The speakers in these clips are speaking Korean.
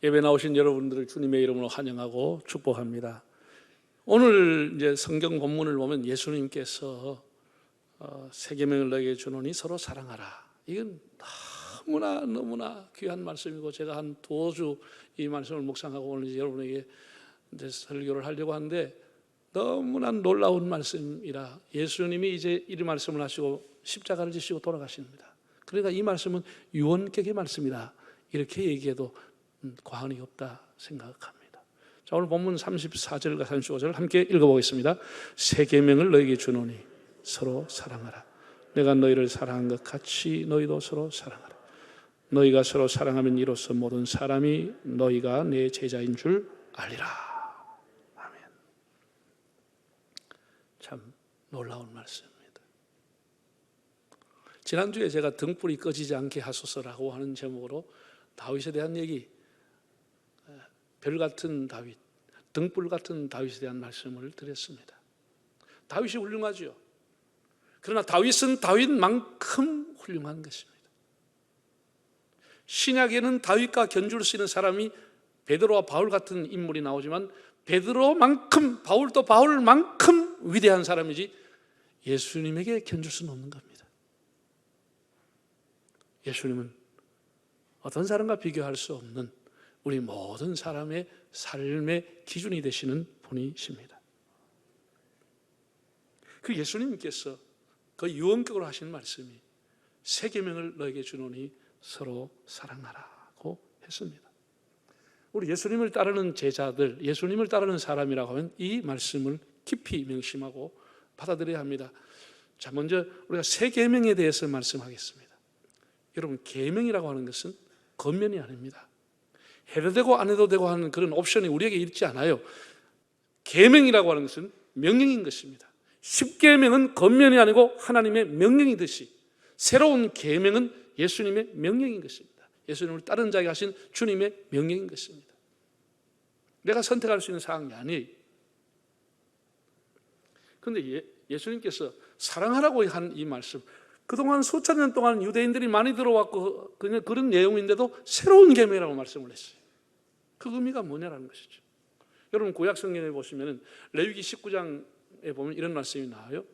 예배 나오신 여러분들을 주님의 이름으로 환영하고 축복합니다. 오늘 이제 성경 본문을 보면 예수님께서 세 계명을 너에게 주노니 서로 사랑하라. 이건 너무나 귀한 말씀이고, 제가 한 두어 주 이 말씀을 묵상하고 오늘 이제 여러분에게 이제 설교를 하려고 하는데, 너무나 놀라운 말씀이라 예수님이 이제 이 말씀을 하시고 십자가를 지시고 돌아가십니다. 그러니까 이 말씀은 유언격의 말씀이다, 이렇게 얘기해도 과언이 없다 생각합니다. 자, 오늘 본문 34절과 35절 함께 읽어보겠습니다. 세 계명을 너에게 주노니 서로 사랑하라. 내가 너희를 사랑한 것 같이 너희도 서로 사랑하라. 너희가 서로 사랑하면 이로써 모든 사람이 너희가 내 제자인 줄 알리라. 아멘. 참 놀라운 말씀입니다. 지난주에 제가 등불이 꺼지지 않게 하소서라고 하는 제목으로 다윗에 대한 얘기, 별 같은 다윗, 등불 같은 다윗에 대한 말씀을 드렸습니다. 다윗이 훌륭하죠. 그러나 다윗은 다윗만큼 훌륭한 것입니다. 신약에는 다윗과 견줄 수 있는 사람이 베드로와 바울 같은 인물이 나오지만, 베드로만큼, 바울도 바울만큼 위대한 사람이지 예수님에게 견줄 수는 없는 겁니다. 예수님은 어떤 사람과 비교할 수 없는 우리 모든 사람의 삶의 기준이 되시는 분이십니다. 그 예수님께서 그 유언격으로 하신 말씀이 세 계명을 너에게 주노니 서로 사랑하라고 했습니다. 우리 예수님을 따르는 제자들, 예수님을 따르는 사람이라고 하면 이 말씀을 깊이 명심하고 받아들여야 합니다. 자, 먼저 우리가 세 계명에 대해서 말씀하겠습니다. 여러분, 계명이라고 하는 것은 권면이 아닙니다. 해도 되고 안 해도 되고 하는 그런 옵션이 우리에게 있지 않아요. 계명이라고 하는 것은 명령인 것입니다. 십계명은 권면이 아니고 하나님의 명령이듯이, 새로운 계명은 예수님의 명령인 것입니다. 예수님을 따르는 자에게 하신 주님의 명령인 것입니다. 내가 선택할 수 있는 사항이 아니에요. 그런데 예수님께서 사랑하라고 한 이 말씀, 그동안 수천 년 동안 유대인들이 많이 들어왔고 그런 내용인데도 새로운 계명이라고 말씀을 했어요. 그 의미가 뭐냐라는 것이죠. 여러분, 구약 성경에 보시면 레위기 19장에 보면 이런 말씀이 나와요.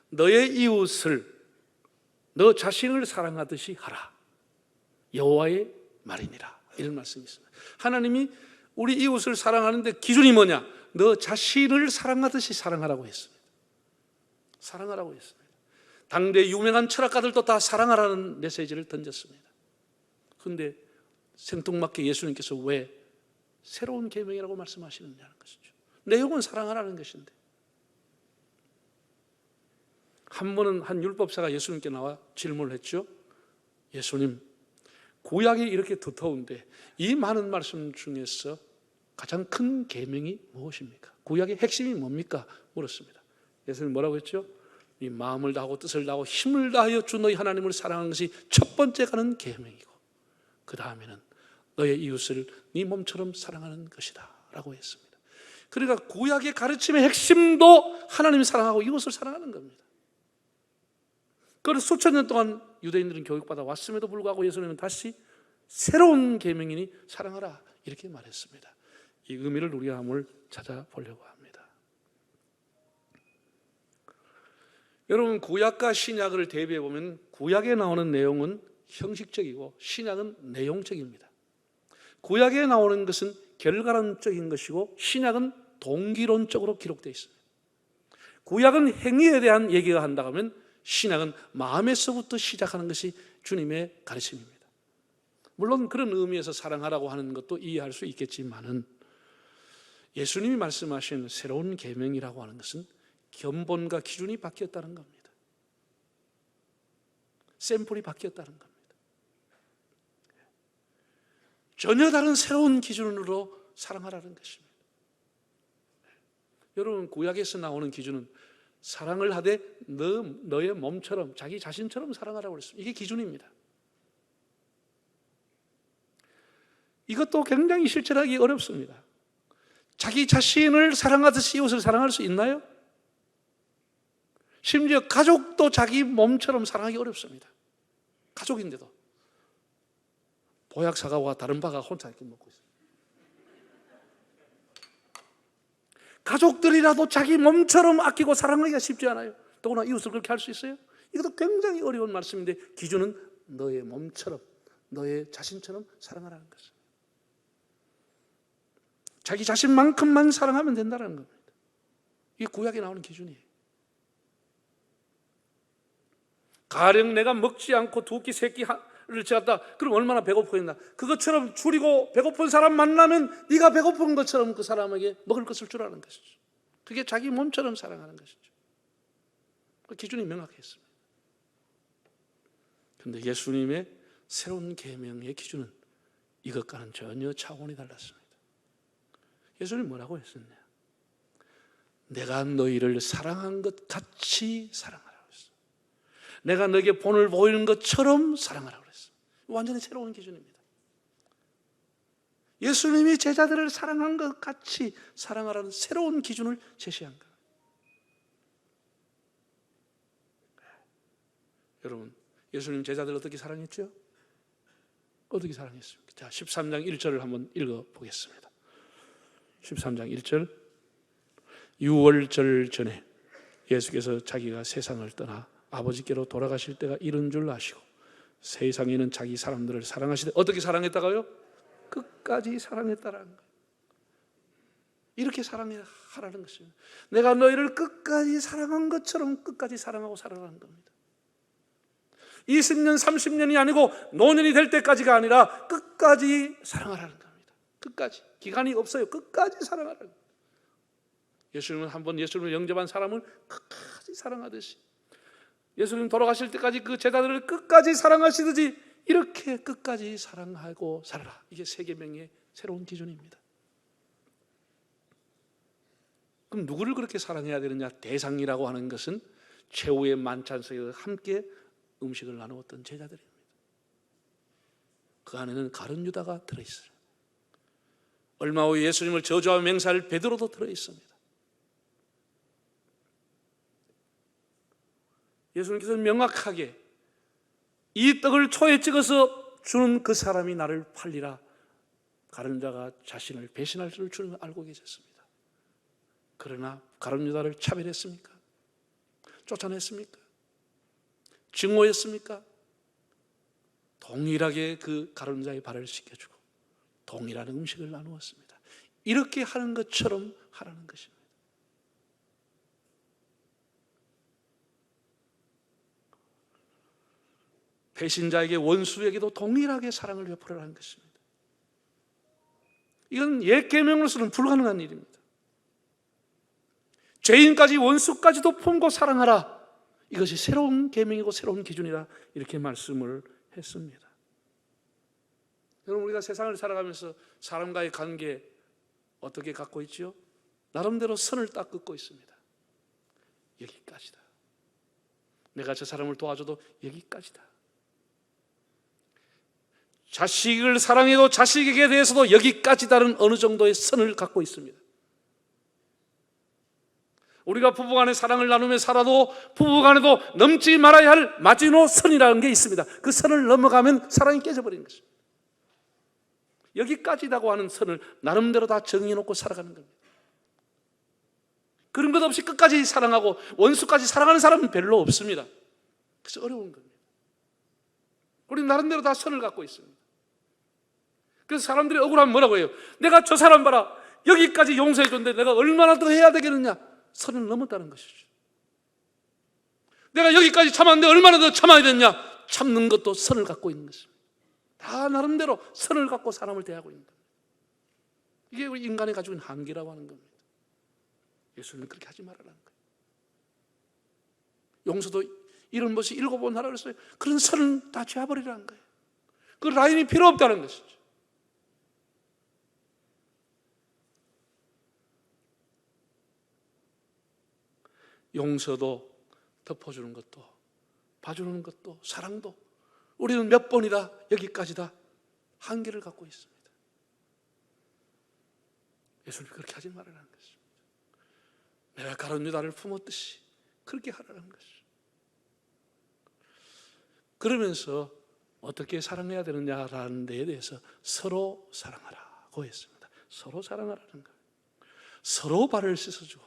너의 이웃을 너 자신을 사랑하듯이 하라. 여호와의 말이니라. 이런 말씀이 있습니다. 하나님이 우리 이웃을 사랑하는데 기준이 뭐냐? 너 자신을 사랑하듯이 사랑하라고 했습니다. 사랑하라고 했습니다. 당대 유명한 철학가들도 다 사랑하라는 메시지를 던졌습니다. 그런데 생뚱맞게 예수님께서 왜 새로운 계명이라고 말씀하시느냐는 것이죠. 내용은 사랑하라는 것인데, 한 번은 한 율법사가 예수님께 나와 질문을 했죠. 예수님, 구약이 이렇게 두터운데 이 많은 말씀 중에서 가장 큰 계명이 무엇입니까? 구약의 핵심이 뭡니까? 물었습니다. 예수님 뭐라고 했죠? 이 마음을 다하고 뜻을 다하고 힘을 다하여 주 너희 하나님을 사랑하는 것이 첫 번째 가는 계명이고, 그 다음에는 너의 이웃을 네 몸처럼 사랑하는 것이다 라고 했습니다. 그러니까 구약의 가르침의 핵심도 하나님을 사랑하고 이웃을 사랑하는 겁니다. 그래서 수천 년 동안 유대인들은 교육받아 왔음에도 불구하고 예수님은 다시 새로운 계명이니 사랑하라 이렇게 말했습니다. 이 의미를 우리가 한번 찾아보려고 합니다. 여러분, 구약과 신약을 대비해 보면 구약에 나오는 내용은 형식적이고 신약은 내용적입니다. 구약에 나오는 것은 결과론적인 것이고 신약은 동기론적으로 기록되어 있습니다. 구약은 행위에 대한 얘기가 한다고 하면 신약은 마음에서부터 시작하는 것이 주님의 가르침입니다. 물론 그런 의미에서 사랑하라고 하는 것도 이해할 수 있겠지만은, 예수님이 말씀하신 새로운 계명이라고 하는 것은 견본과 기준이 바뀌었다는 겁니다. 샘플이 바뀌었다는 겁니다. 전혀 다른 새로운 기준으로 사랑하라는 것입니다. 여러분, 구약에서 나오는 기준은 사랑을 하되 너의 몸처럼, 자기 자신처럼 사랑하라고 그랬습니다. 이게 기준입니다. 이것도 굉장히 실천하기 어렵습니다. 자기 자신을 사랑하듯이 이웃을 사랑할 수 있나요? 심지어 가족도 자기 몸처럼 사랑하기 어렵습니다. 가족인데도 보약 사과와 다른 바가 혼자 이렇게 먹고 있어요. 가족들이라도 자기 몸처럼 아끼고 사랑하기가 쉽지 않아요. 더구나 이웃을 그렇게 할 수 있어요? 이것도 굉장히 어려운 말씀인데 기준은 너의 몸처럼, 너의 자신처럼 사랑하라는 것입니다. 자기 자신만큼만 사랑하면 된다는 겁니다. 이게 구약에 나오는 기준이에요. 가령 내가 먹지 않고 두 끼, 세 끼를 채웠다. 그럼 얼마나 배고프겠나. 그것처럼 줄이고 배고픈 사람 만나면 네가 배고픈 것처럼 그 사람에게 먹을 것을 주라는 것이죠. 그게 자기 몸처럼 사랑하는 것이죠. 그 기준이 명확했습니다. 그런데 예수님의 새로운 계명의 기준은 이것과는 전혀 차원이 달랐습니다. 예수님이 뭐라고 했었냐? 내가 너희를 사랑한 것 같이 사랑하라고 했어요. 내가 너에게 본을 보이는 것처럼 사랑하라고 했어요. 완전히 새로운 기준입니다. 예수님이 제자들을 사랑한 것 같이 사랑하라는 새로운 기준을 제시한 거예요. 여러분, 예수님 제자들 어떻게 사랑했죠? 어떻게 사랑했습니까? 자, 13장 1절을 한번 읽어보겠습니다. 13장 1절. 유월절 전에 예수께서 자기가 세상을 떠나 아버지께로 돌아가실 때가 이른 줄 아시고 세상에는 자기 사람들을 사랑하시되 어떻게 사랑했다고요? 끝까지 사랑했다라는 거예요. 이렇게 사랑하라는 것입니다. 내가 너희를 끝까지 사랑한 것처럼 끝까지 사랑하고 살아가는 겁니다. 20년, 30년이 아니고 노년이 될 때까지가 아니라 끝까지 사랑하라는 겁니다. 끝까지. 기간이 없어요. 끝까지 사랑하라는 겁니다. 예수님은 한번 예수님을 영접한 사람을 끝까지 사랑하듯이 예수님 돌아가실 때까지 그 제자들을 끝까지 사랑하시듯이 이렇게 끝까지 사랑하고 살아라. 이게 세계명의 새로운 기준입니다. 그럼 누구를 그렇게 사랑해야 되느냐? 대상이라고 하는 것은 최후의 만찬석에 함께 음식을 나누었던 제자들입니다. 그 안에는 가룟 유다가 들어있어요. 얼마 후 예수님을 저주하며 맹세할 베드로도 들어있습니다. 예수님께서는 명확하게 이 떡을 초에 찍어서 주는 그 사람이 나를 팔리라. 가룟 유다가 자신을 배신할 줄을 알고 계셨습니다. 그러나 가룟 유다를 차별했습니까? 쫓아냈습니까? 증오했습니까? 동일하게 그 가룟 유다의 발을 씻겨주고 동일한 음식을 나누었습니다. 이렇게 하는 것처럼 하라는 것입니다. 배신자에게 원수에게도 동일하게 사랑을 베풀으라는 것입니다. 이건 옛 계명으로서는 불가능한 일입니다. 죄인까지 원수까지도 품고 사랑하라. 이것이 새로운 계명이고 새로운 기준이라 이렇게 말씀을 했습니다. 여러분, 우리가 세상을 살아가면서 사람과의 관계 어떻게 갖고 있죠? 나름대로 선을 딱 긋고 있습니다. 여기까지다. 내가 저 사람을 도와줘도 여기까지다. 자식을 사랑해도 자식에게 대해서도 여기까지다는 어느 정도의 선을 갖고 있습니다. 우리가 부부간에 사랑을 나누며 살아도 부부간에도 넘지 말아야 할 마지노선이라는 게 있습니다. 그 선을 넘어가면 사랑이 깨져버리는 것입니다. 여기까지라고 하는 선을 나름대로 다 정해놓고 살아가는 겁니다. 그런 것 없이 끝까지 사랑하고 원수까지 사랑하는 사람은 별로 없습니다. 그래서 어려운 겁니다. 우리는 나름대로 다 선을 갖고 있습니다. 그래서 사람들이 억울하면 뭐라고 해요? 내가 저 사람 봐라, 여기까지 용서해 줬는데 내가 얼마나 더 해야 되겠느냐? 선을 넘었다는 것이죠. 내가 여기까지 참았는데 얼마나 더 참아야 되느냐? 참는 것도 선을 갖고 있는 것입니다. 다 나름대로 선을 갖고 사람을 대하고 있는 겁니다. 이게 우리 인간이 가지고 있는 한계라고 하는 겁니다. 예수님은 그렇게 하지 말라는 거예요. 용서도 이런 것이 7번 하라고 했어요. 그런 선을 다 지워버리라는 거예요. 그 라인이 필요 없다는 것이죠. 용서도 덮어주는 것도 봐주는 것도 사랑도 우리는 몇 번이다 여기까지다 한계를 갖고 있습니다. 예수님이 그렇게 하지 말라는 것입니다. 내가 가룟 유다를 품었듯이 그렇게 하라는 것이죠. 그러면서 어떻게 사랑해야 되느냐라는 데에 대해서 서로 사랑하라고 했습니다. 서로 사랑하라는 거예요. 서로 발을 씻어주고,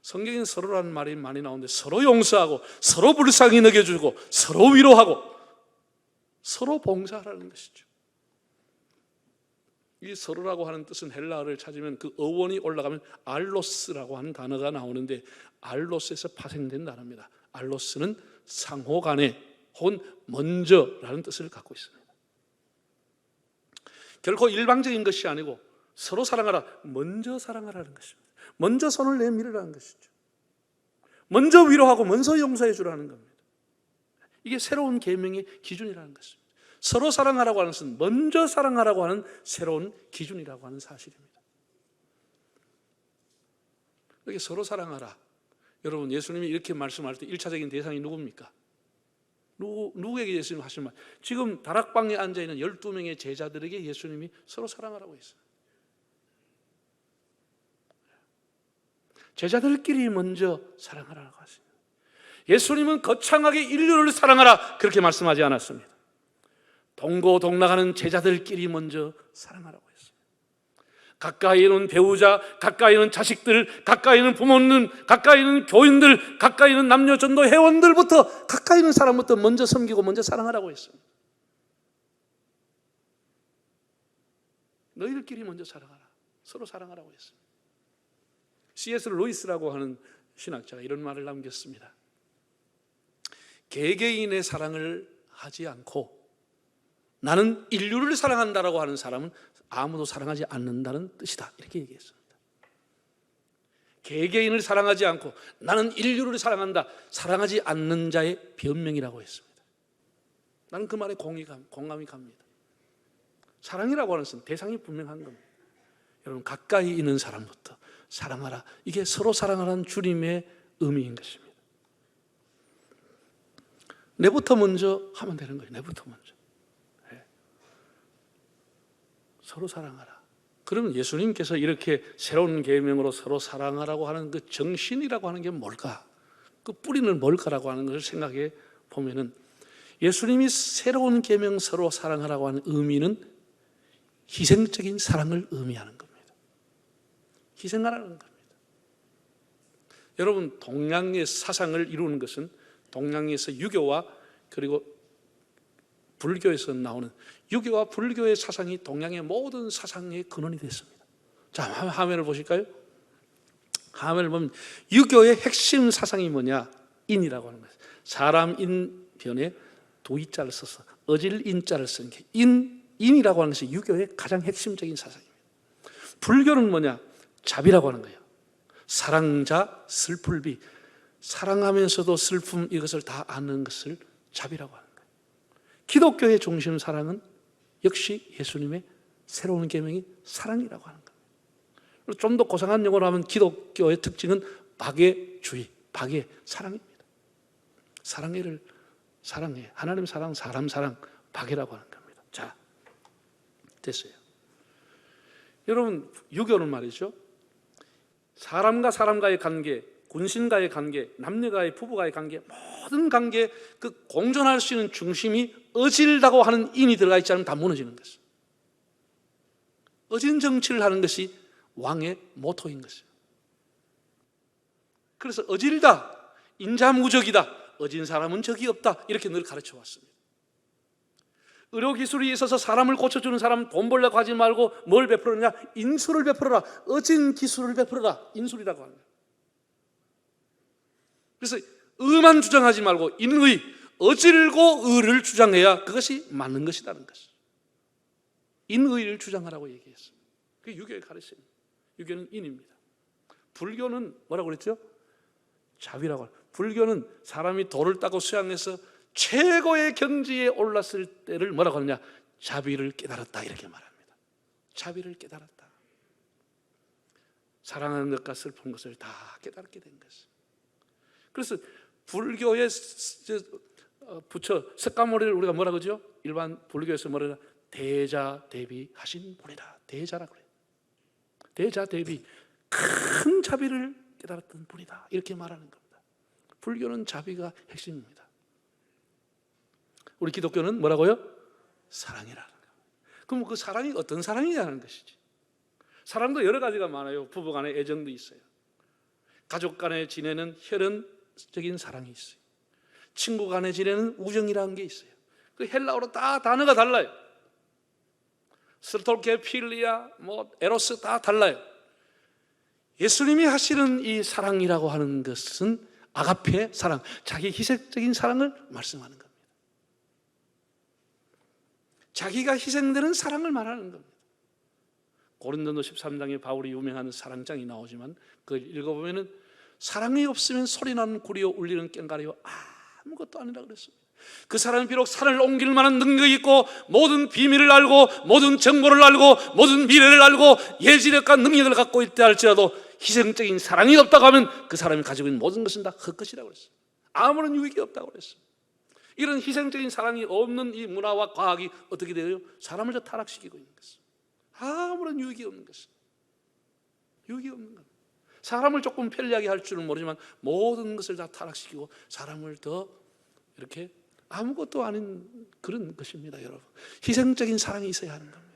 성경에는 서로라는 말이 많이 나오는데 서로 용서하고, 서로 불쌍히 여겨주고, 서로 위로하고, 서로 봉사하라는 것이죠. 이 서로라고 하는 뜻은 헬라어를 찾으면 그 어원이 올라가면 알로스라고 하는 단어가 나오는데, 알로스에서 파생된 단어입니다. 알로스는 상호간에 혹은 먼저라는 뜻을 갖고 있습니다. 결코 일방적인 것이 아니고 서로 사랑하라, 먼저 사랑하라는 것입니다. 먼저 손을 내밀으라는 것이죠. 먼저 위로하고 먼저 용서해 주라는 겁니다. 이게 새로운 계명의 기준이라는 것입니다. 서로 사랑하라고 하는 것은 먼저 사랑하라고 하는 새로운 기준이라고 하는 사실입니다. 이렇게 서로 사랑하라. 여러분, 예수님이 이렇게 말씀할 때 1차적인 대상이 누굽니까? 누구에게 예수님 하신 말? 지금 다락방에 앉아있는 12명의 제자들에게 예수님이 서로 사랑하라고 했어요. 제자들끼리 먼저 사랑하라고 하십니다. 예수님은 거창하게 인류를 사랑하라 그렇게 말씀하지 않았습니다. 동고동락하는 제자들끼리 먼저 사랑하라고 했습니다. 가까이는 배우자, 가까이는 자식들, 가까이는 부모님, 가까이는 교인들, 가까이는 남녀 전도 회원들부터, 가까이는 사람부터 먼저 섬기고 먼저 사랑하라고 했습니다. 너희들끼리 먼저 사랑하라, 서로 사랑하라고 했습니다. C.S. 루이스라고 하는 신학자가 이런 말을 남겼습니다. 개개인의 사랑을 하지 않고 나는 인류를 사랑한다라고 하는 사람은 아무도 사랑하지 않는다는 뜻이다, 이렇게 얘기했습니다. 개개인을 사랑하지 않고 나는 인류를 사랑한다, 사랑하지 않는 자의 변명이라고 했습니다. 나는 그 말에 공감이 갑니다. 사랑이라고 하는 것은 대상이 분명한 겁니다. 여러분, 가까이 있는 사람부터 사랑하라, 이게 서로 사랑하라는 주님의 의미인 것입니다. 내부터 먼저 하면 되는 거예요. 내부터 먼저. 네. 서로 사랑하라. 그러면 예수님께서 이렇게 새로운 계명으로 서로 사랑하라고 하는 그 정신이라고 하는 게 뭘까? 그 뿌리는 뭘까라고 하는 것을 생각해 보면은, 예수님이 새로운 계명 서로 사랑하라고 하는 의미는 희생적인 사랑을 의미하는 겁니다. 희생하라는 겁니다. 여러분, 동양의 사상을 이루는 것은 동양에서 유교와 그리고 불교에서 나오는, 유교와 불교의 사상이 동양의 모든 사상의 근원이 됐습니다. 자, 화면을 보실까요? 화면을 보면 유교의 핵심 사상이 뭐냐? 인이라고 하는 거예요. 사람 인변에 도이자를 써서 어질 인자를 쓴 게 인이라고 하는 것이 유교의 가장 핵심적인 사상입니다. 불교는 뭐냐? 자비라고 하는 거예요. 사랑자 슬플비, 사랑하면서도 슬픔, 이것을 다 아는 것을 자비라고 하는 거예요. 기독교의 중심 사랑은 역시 예수님의 새로운 계명이 사랑이라고 하는 거예요. 좀 더 고상한 용어로 하면 기독교의 특징은 박애주의, 박애, 사랑입니다. 사랑해를 사랑해, 하나님 사랑, 사람 사랑, 박애라고 하는 겁니다. 자, 됐어요. 여러분, 유교는 말이죠, 사람과 사람과의 관계, 군신과의 관계, 남녀과의, 부부과의 관계, 모든 관계, 그 공존할 수 있는 중심이 어질다고 하는 인이 들어가 있지 않으면 다 무너지는 것이에요. 어진 정치를 하는 것이 왕의 모토인 것이에요. 그래서 어질다, 인자무적이다, 어진 사람은 적이 없다, 이렇게 늘 가르쳐 왔습니다. 의료기술이 있어서 사람을 고쳐주는 사람 돈 벌려고 하지 말고 뭘 베풀었냐? 인술을 베풀어라. 어진 기술을 베풀어라. 인술이라고 합니다. 그래서 의만 주장하지 말고 인의, 어질고 의를 주장해야 그것이 맞는 것이라는 것이죠. 인의를 주장하라고 얘기했습니다. 그게 유교의 가르침입니다. 유교는 인입니다. 불교는 뭐라고 그랬죠? 자비라고 합니다. 불교는 사람이 돌을 따고 수양해서 최고의 경지에 올랐을 때를 뭐라고 하느냐? 자비를 깨달았다, 이렇게 말합니다. 자비를 깨달았다. 사랑하는 것과 슬픈 것을 다 깨닫게 된 것입니다. 그래서 불교의 부처 석가모니를 우리가 뭐라 그러죠? 일반 불교에서 뭐라 그러냐? 대자 대비 하신 분이다. 대자라고 그래요. 대자 대비, 큰 자비를 깨달았던 분이다, 이렇게 말하는 겁니다. 불교는 자비가 핵심입니다. 우리 기독교는 뭐라고요? 사랑이라는 거예요. 그럼 그 사랑이 어떤 사랑이냐는 것이지. 사랑도 여러 가지가 많아요. 부부 간의 애정도 있어요. 가족 간에 지내는 혈연적인 사랑이 있어요. 친구 간에 지내는 우정이라는 게 있어요. 그 헬라어로 다 단어가 달라요. 스톨케, 필리아, 에로스 다 달라요. 예수님이 하시는 이 사랑이라고 하는 것은 아가페 사랑, 자기 희생적인 사랑을 말씀하는 겁니다. 자기가 희생되는 사랑을 말하는 겁니다. 고린도서 13장에 바울이 유명한 사랑장이 나오지만 그걸 읽어보면 사랑이 없으면 소리나는 구리요 울리는 꽹과리요 아무것도 아니라 그랬습니다. 그 사람은 비록 산을 옮길 만한 능력이 있고 모든 비밀을 알고 모든 정보를 알고 모든 미래를 알고 예지력과 능력을 갖고 있다 할지라도 희생적인 사랑이 없다고 하면 그 사람이 가지고 있는 모든 것은 다 헛것이라고 그랬어요. 아무런 유익이 없다고 그랬어요. 이런 희생적인 사랑이 없는 이 문화와 과학이 어떻게 돼요? 사람을 더 타락시키고 있는 것이죠. 아무런 유익이 없는 것이죠. 유익이 없는 것. 사람을 조금 편리하게 할 줄은 모르지만 모든 것을 다 타락시키고 사람을 더 이렇게 아무것도 아닌 그런 것입니다, 여러분. 희생적인 사랑이 있어야 하는 겁니다.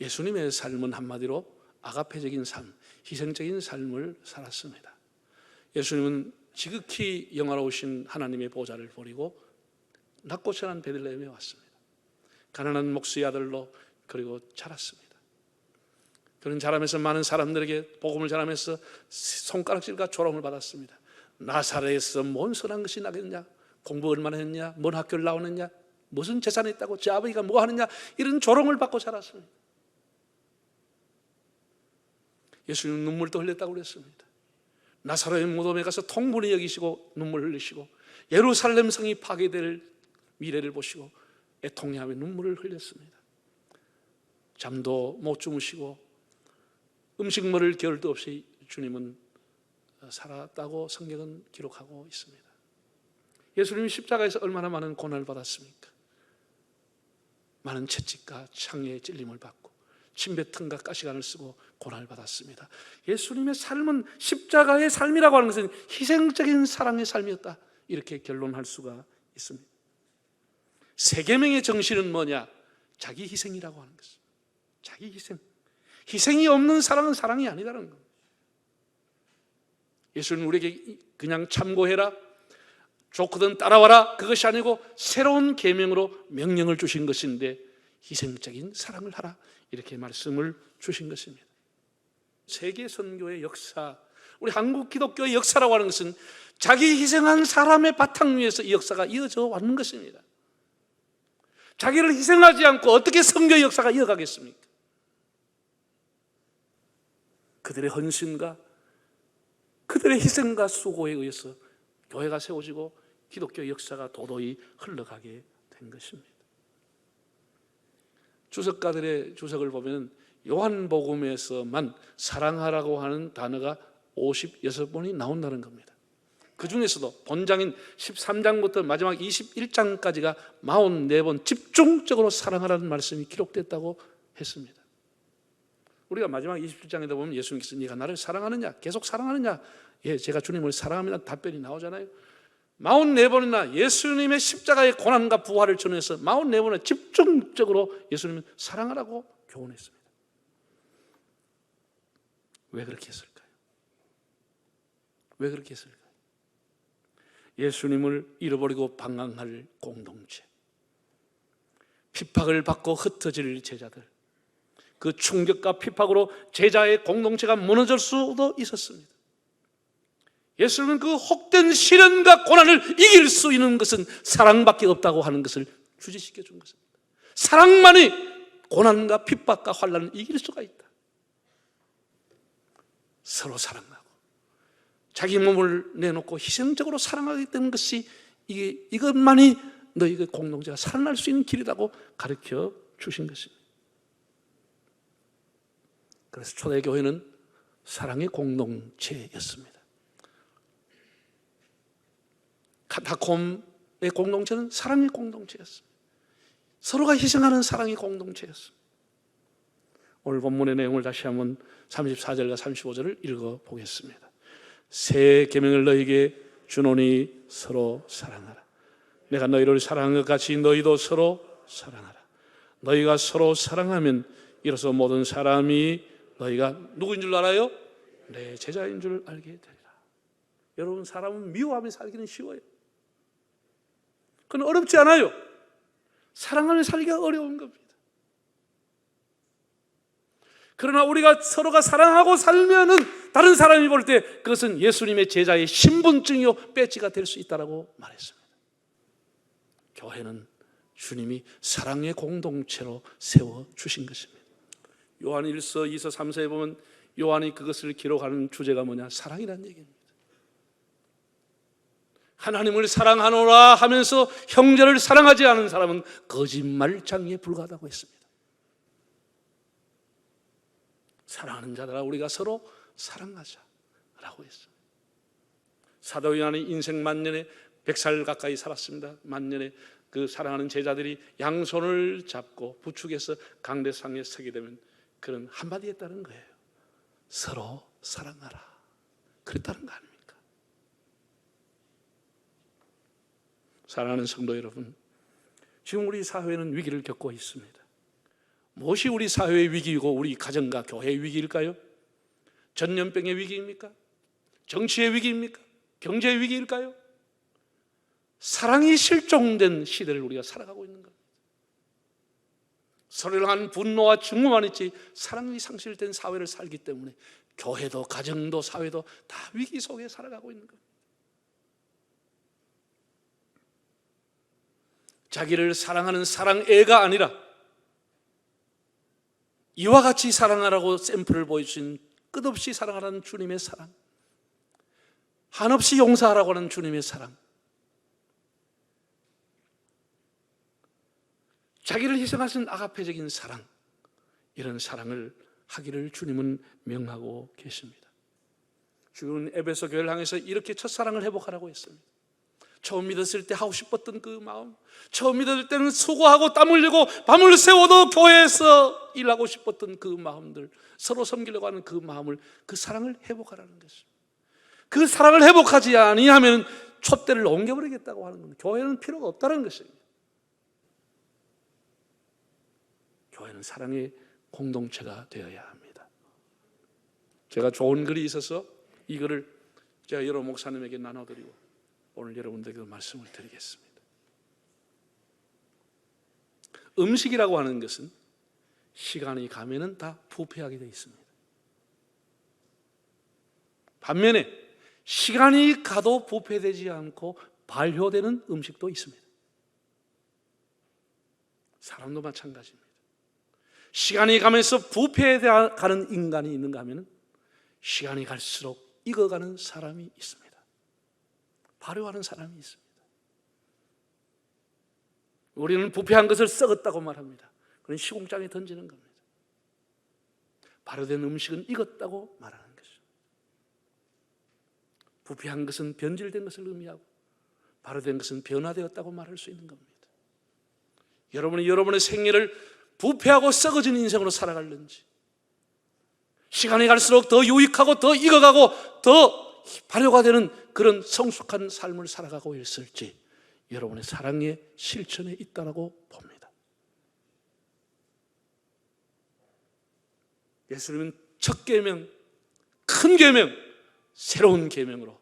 예수님의 삶은 한마디로 아가페적인 삶, 희생적인 삶을 살았습니다. 예수님은 지극히 영화로우신 하나님의 보좌를 버리고 낮고 천한 베들레헴에 왔습니다. 가난한 목수의 아들로 그리고 자랐습니다. 그런 자라면서 많은 사람들에게 복음을 전하면서 손가락질과 조롱을 받았습니다. 나사렛에서 뭔 선한 것이 나겠냐? 공부 얼마나 했냐? 뭔 학교를 나오느냐? 무슨 재산이 있다고? 제 아버지가 뭐 하느냐? 이런 조롱을 받고 자랐습니다. 예수님은 눈물도 흘렸다고 그랬습니다. 나사로의 무덤에 가서 통분히 여기시고 눈물 흘리시고 예루살렘 성이 파괴될 미래를 보시고 애통해하며 눈물을 흘렸습니다. 잠도 못 주무시고 음식 먹을 겨를도 없이 주님은 살았다고 성경은 기록하고 있습니다. 예수님이 십자가에서 얼마나 많은 고난을 받았습니까? 많은 채찍과 창에 찔림을 받고 침뱉음과 가시관을 쓰고 고난을 받았습니다. 예수님의 삶은 십자가의 삶이라고 하는 것은 희생적인 사랑의 삶이었다, 이렇게 결론할 수가 있습니다. 세계명의 정신은 뭐냐? 자기 희생이라고 하는 것입니다. 자기 희생. 희생이 없는 사랑은 사랑이 아니다라는 겁니다. 예수님은 우리에게 그냥 참고해라, 좋거든 따라와라, 그것이 아니고 새로운 계명으로 명령을 주신 것인데 희생적인 사랑을 하라, 이렇게 말씀을 주신 것입니다. 세계 선교의 역사, 우리 한국 기독교의 역사라고 하는 것은 자기 희생한 사람의 바탕 위에서 이 역사가 이어져 왔는 것입니다. 자기를 희생하지 않고 어떻게 선교의 역사가 이어가겠습니까? 그들의 헌신과 그들의 희생과 수고에 의해서 교회가 세워지고 기독교의 역사가 도도히 흘러가게 된 것입니다. 주석가들의 주석을 보면 요한복음에서만 사랑하라고 하는 단어가 56번이 나온다는 겁니다. 그 중에서도 본장인 13장부터 마지막 21장까지가 44번 집중적으로 사랑하라는 말씀이 기록됐다고 했습니다. 우리가 마지막 27장에도 보면 예수님께서 네가 나를 사랑하느냐? 계속 사랑하느냐? 예, 제가 주님을 사랑합니다. 답변이 나오잖아요. 44번이나 예수님의 십자가의 고난과 부활을 전해서 44번에 집중적으로 예수님은 사랑하라고 교훈했습니다. 왜 그렇게 했을까요? 왜 그렇게 했을까요? 예수님을 잃어버리고 방황할 공동체, 핍박을 받고 흩어질 제자들, 그 충격과 핍박으로 제자의 공동체가 무너질 수도 있었습니다. 예수님은 그 혹된 시련과 고난을 이길 수 있는 것은 사랑밖에 없다고 하는 것을 주지시켜 준 것입니다. 사랑만이 고난과 핍박과 환난을 이길 수가 있다. 서로 사랑하고 자기 몸을 내놓고 희생적으로 사랑하게 되는 것이 이것만이 너희의 공동체가 살아날 수 있는 길이라고 가르쳐 주신 것입니다. 그래서 초대교회는 사랑의 공동체였습니다. 카타콤의 공동체는 사랑의 공동체였습니다. 서로가 희생하는 사랑의 공동체였습니다. 오늘 본문의 내용을 다시 한번 34절과 35절을 읽어보겠습니다. 새 계명을 너희에게 주노니 서로 사랑하라. 내가 너희를 사랑한 것 같이 너희도 서로 사랑하라. 너희가 서로 사랑하면 이로써 모든 사람이 너희가 누구인 줄 알아요? 내 제자인 줄 알게 되리라. 여러분, 사람은 미워하며 살기는 쉬워요. 그건 어렵지 않아요. 사랑하며 살기가 어려운 겁니다. 그러나 우리가 서로가 사랑하고 살면은 다른 사람이 볼 때 그것은 예수님의 제자의 신분증이요 배지가 될 수 있다라고 말했습니다. 교회는 주님이 사랑의 공동체로 세워주신 것입니다. 요한 1서, 2서, 3서에 보면 요한이 그것을 기록하는 주제가 뭐냐? 사랑이라는 얘기입니다. 하나님을 사랑하노라 하면서 형제를 사랑하지 않은 사람은 거짓말장이에 불과하다고 했습니다. 사랑하는 자들아 우리가 서로 사랑하자라고 했어요. 사도 요한이 인생 만년에 100살 가까이 살았습니다. 만년에 그 사랑하는 제자들이 양손을 잡고 부축해서 강대상에 서게 되면 그런 한마디 했다는 거예요. 서로 사랑하라. 그랬다는 거 아닙니까? 사랑하는 성도 여러분, 지금 우리 사회는 위기를 겪고 있습니다. 무엇이 우리 사회의 위기이고 우리 가정과 교회의 위기일까요? 전염병의 위기입니까? 정치의 위기입니까? 경제의 위기일까요? 사랑이 실종된 시대를 우리가 살아가고 있는 겁니다. 서로를 향한 분노와 증오만 있지 사랑이 상실된 사회를 살기 때문에 교회도 가정도 사회도 다 위기 속에 살아가고 있는 겁니다. 자기를 사랑하는 사랑애가 아니라 이와 같이 사랑하라고 샘플을 보여주신 끝없이 사랑하라는 주님의 사랑, 한없이 용서하라고 하는 주님의 사랑, 자기를 희생하신 아가페적인 사랑, 이런 사랑을 하기를 주님은 명하고 계십니다. 주님은 에베소 교회를 향해서 이렇게 첫사랑을 회복하라고 했습니다. 처음 믿었을 때 하고 싶었던 그 마음, 처음 믿을 때는 수고하고 땀 흘리고 밤을 새워도 교회에서 일하고 싶었던 그 마음들, 서로 섬기려고 하는 그 마음을, 그 사랑을 회복하라는 것입니다. 그 사랑을 회복하지 아니하면 촛대를 옮겨버리겠다고 하는 겁니다. 교회는 필요가 없다는 것입니다. 교회는 사랑의 공동체가 되어야 합니다. 제가 좋은 글이 있어서 이 글을 제가 여러 목사님에게 나눠드리고 오늘 여러분들에게 말씀을 드리겠습니다. 음식이라고 하는 것은 시간이 가면은 다 부패하게 되어 있습니다. 반면에 시간이 가도 부패되지 않고 발효되는 음식도 있습니다. 사람도 마찬가지입니다. 시간이 가면서 부패해 가는 인간이 있는가 하면 시간이 갈수록 익어가는 사람이 있습니다. 발효하는 사람이 있습니다. 우리는 부패한 것을 썩었다고 말합니다. 그건 시공장에 던지는 겁니다. 발효된 음식은 익었다고 말하는 것이죠. 부패한 것은 변질된 것을 의미하고 발효된 것은 변화되었다고 말할 수 있는 겁니다. 여러분이 여러분의 생애를 부패하고 썩어진 인생으로 살아갈는지, 시간이 갈수록 더 유익하고 더 익어가고 더 발효가 되는 그런 성숙한 삶을 살아가고 있을지 여러분의 사랑의 실천에 있다고 봅니다. 예수님은 첫 계명, 큰 계명, 새로운 계명으로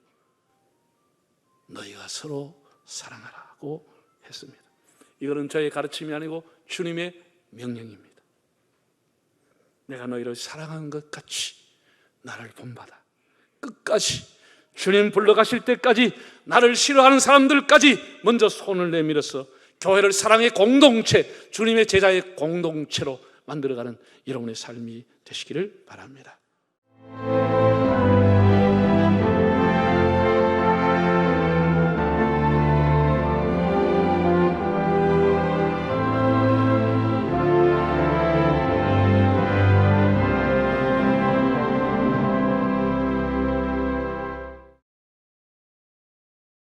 너희가 서로 사랑하라고 했습니다. 이거는 저의 가르침이 아니고 주님의 명령입니다. 내가 너희를 사랑하는 것 같이 나를 본받아. 끝까지 주님 불러가실 때까지 나를 싫어하는 사람들까지 먼저 손을 내밀어서 교회를 사랑의 공동체, 주님의 제자의 공동체로 만들어가는 여러분의 삶이 되시기를 바랍니다.